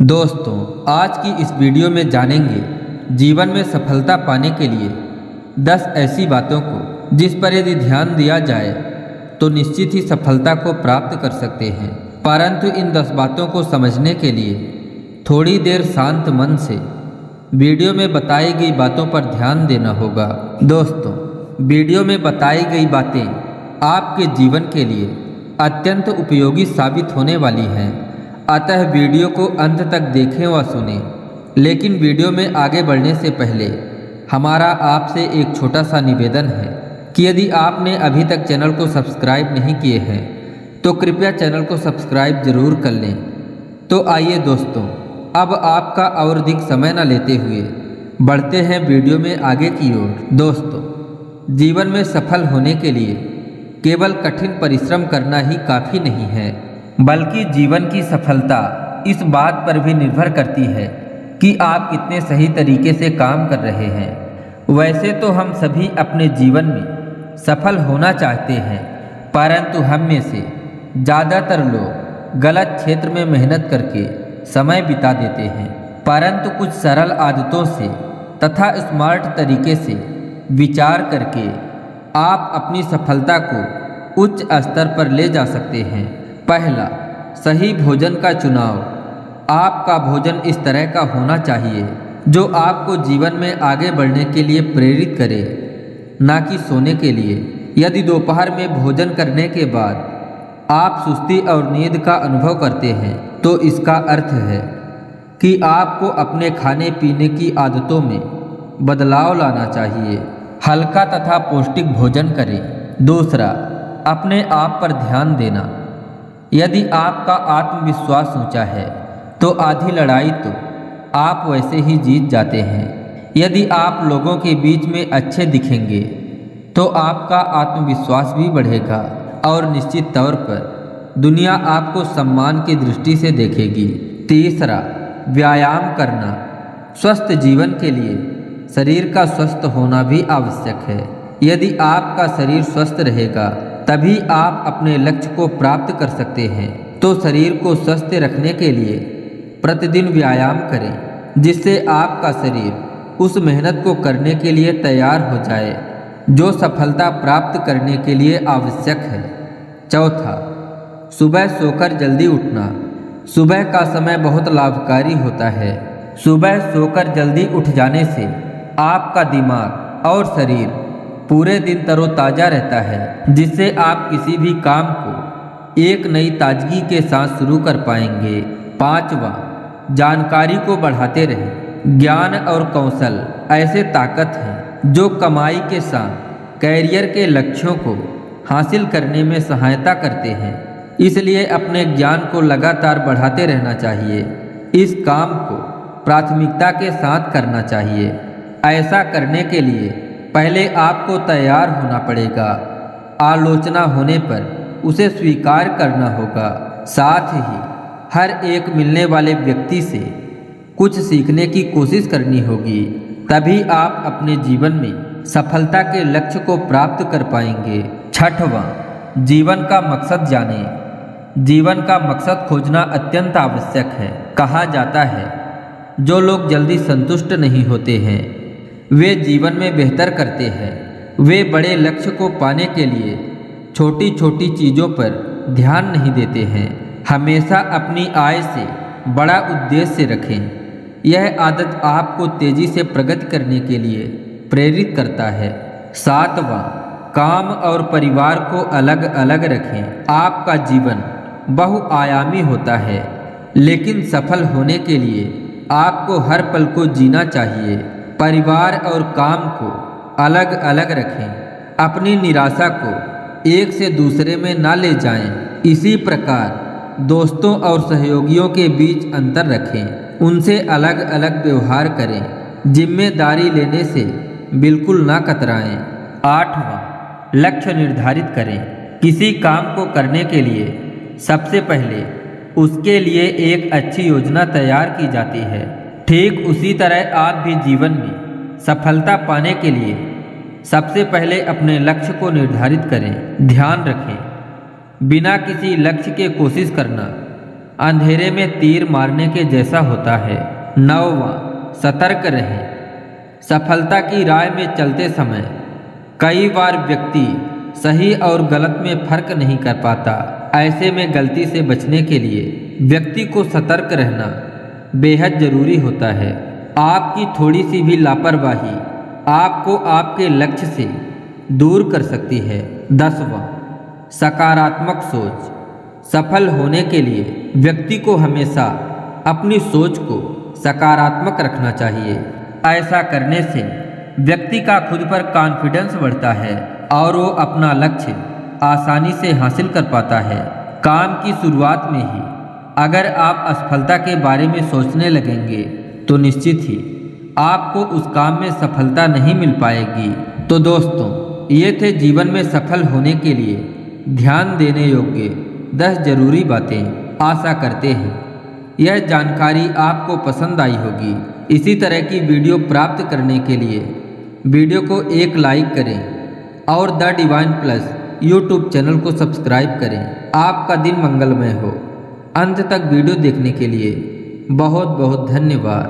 दोस्तों, आज की इस वीडियो में जानेंगे जीवन में सफलता पाने के लिए 10 ऐसी बातों को जिस पर यदि ध्यान दिया जाए तो निश्चित ही सफलता को प्राप्त कर सकते हैं। परंतु इन 10 बातों को समझने के लिए थोड़ी देर शांत मन से वीडियो में बताई गई बातों पर ध्यान देना होगा। दोस्तों, वीडियो में बताई गई बातें आपके जीवन के लिए अत्यंत उपयोगी साबित होने वाली हैं, अतः वीडियो को अंत तक देखें व सुनें। लेकिन वीडियो में आगे बढ़ने से पहले हमारा आपसे एक छोटा सा निवेदन है कि यदि आपने अभी तक चैनल को सब्सक्राइब नहीं किए हैं तो कृपया चैनल को सब्सक्राइब जरूर कर लें। तो आइए दोस्तों, अब आपका और अधिक समय न लेते हुए बढ़ते हैं वीडियो में आगे की ओर। दोस्तों, जीवन में सफल होने के लिए केवल कठिन परिश्रम करना ही काफ़ी नहीं है, बल्कि जीवन की सफलता इस बात पर भी निर्भर करती है कि आप कितने सही तरीके से काम कर रहे हैं। वैसे तो हम सभी अपने जीवन में सफल होना चाहते हैं, परंतु हम में से ज़्यादातर लोग गलत क्षेत्र में मेहनत करके समय बिता देते हैं। परंतु कुछ सरल आदतों से तथा स्मार्ट तरीके से विचार करके आप अपनी सफलता को उच्च स्तर पर ले जा सकते हैं। पहला, सही भोजन का चुनाव। आपका भोजन इस तरह का होना चाहिए जो आपको जीवन में आगे बढ़ने के लिए प्रेरित करे, ना कि सोने के लिए। यदि दोपहर में भोजन करने के बाद आप सुस्ती और नींद का अनुभव करते हैं तो इसका अर्थ है कि आपको अपने खाने पीने की आदतों में बदलाव लाना चाहिए। हल्का तथा पौष्टिक भोजन करें। दूसरा, अपने आप पर ध्यान देना। यदि आपका आत्मविश्वास ऊंचा है तो आधी लड़ाई तो आप वैसे ही जीत जाते हैं। यदि आप लोगों के बीच में अच्छे दिखेंगे तो आपका आत्मविश्वास भी बढ़ेगा और निश्चित तौर पर दुनिया आपको सम्मान की दृष्टि से देखेगी। तीसरा, व्यायाम करना। स्वस्थ जीवन के लिए शरीर का स्वस्थ होना भी आवश्यक है। यदि आपका शरीर स्वस्थ रहेगा तभी आप अपने लक्ष्य को प्राप्त कर सकते हैं। तो शरीर को स्वस्थ रखने के लिए प्रतिदिन व्यायाम करें, जिससे आपका शरीर उस मेहनत को करने के लिए तैयार हो जाए जो सफलता प्राप्त करने के लिए आवश्यक है। चौथा, सुबह सोकर जल्दी उठना। सुबह का समय बहुत लाभकारी होता है। सुबह सोकर जल्दी उठ जाने से आपका दिमाग और शरीर पूरे दिन तरोताज़ा रहता है, जिससे आप किसी भी काम को एक नई ताजगी के साथ शुरू कर पाएंगे। पांचवा, जानकारी को बढ़ाते रहें। ज्ञान और कौशल ऐसे ताकत हैं जो कमाई के साथ कैरियर के लक्ष्यों को हासिल करने में सहायता करते हैं। इसलिए अपने ज्ञान को लगातार बढ़ाते रहना चाहिए। इस काम को प्राथमिकता के साथ करना चाहिए। ऐसा करने के लिए पहले आपको तैयार होना पड़ेगा। आलोचना होने पर उसे स्वीकार करना होगा। साथ ही हर एक मिलने वाले व्यक्ति से कुछ सीखने की कोशिश करनी होगी, तभी आप अपने जीवन में सफलता के लक्ष्य को प्राप्त कर पाएंगे। छठवां, जीवन का मकसद जानें। जीवन का मकसद खोजना अत्यंत आवश्यक है। कहा जाता है, जो लोग जल्दी संतुष्ट नहीं होते हैं वे जीवन में बेहतर करते हैं। वे बड़े लक्ष्य को पाने के लिए छोटी छोटी चीज़ों पर ध्यान नहीं देते हैं। हमेशा अपनी आय से बड़ा उद्देश्य रखें। यह आदत आपको तेज़ी से प्रगति करने के लिए प्रेरित करता है। सातवां, काम और परिवार को अलग अलग रखें। आपका जीवन बहुआयामी होता है, लेकिन सफल होने के लिए आपको हर पल को जीना चाहिए। परिवार और काम को अलग अलग रखें। अपनी निराशा को एक से दूसरे में ना ले जाएं। इसी प्रकार दोस्तों और सहयोगियों के बीच अंतर रखें। उनसे अलग अलग व्यवहार करें। जिम्मेदारी लेने से बिल्कुल ना कतराएं। आठवां, लक्ष्य निर्धारित करें। किसी काम को करने के लिए सबसे पहले उसके लिए एक अच्छी योजना तैयार की जाती है। ठीक उसी तरह आप भी जीवन में सफलता पाने के लिए सबसे पहले अपने लक्ष्य को निर्धारित करें। ध्यान रखें, बिना किसी लक्ष्य के कोशिश करना अंधेरे में तीर मारने के जैसा होता है। 9वां, सतर्क रहें। सफलता की राह में चलते समय कई बार व्यक्ति सही और गलत में फर्क नहीं कर पाता। ऐसे में गलती से बचने के लिए व्यक्ति को सतर्क रहना बेहद जरूरी होता है। आपकी थोड़ी सी भी लापरवाही आपको आपके लक्ष्य से दूर कर सकती है। 10वां, सकारात्मक सोच। सफल होने के लिए व्यक्ति को हमेशा अपनी सोच को सकारात्मक रखना चाहिए। ऐसा करने से व्यक्ति का खुद पर कॉन्फिडेंस बढ़ता है और वो अपना लक्ष्य आसानी से हासिल कर पाता है। काम की शुरुआत में ही अगर आप असफलता के बारे में सोचने लगेंगे तो निश्चित ही आपको उस काम में सफलता नहीं मिल पाएगी। तो दोस्तों, ये थे जीवन में सफल होने के लिए ध्यान देने योग्य 10 जरूरी बातें। आशा करते हैं यह जानकारी आपको पसंद आई होगी। इसी तरह की वीडियो प्राप्त करने के लिए वीडियो को एक लाइक करें और the divine plus YouTube channel को सब्सक्राइब करें। आपका दिन मंगलमय हो। अंत तक वीडियो देखने के लिए बहुत बहुत धन्यवाद।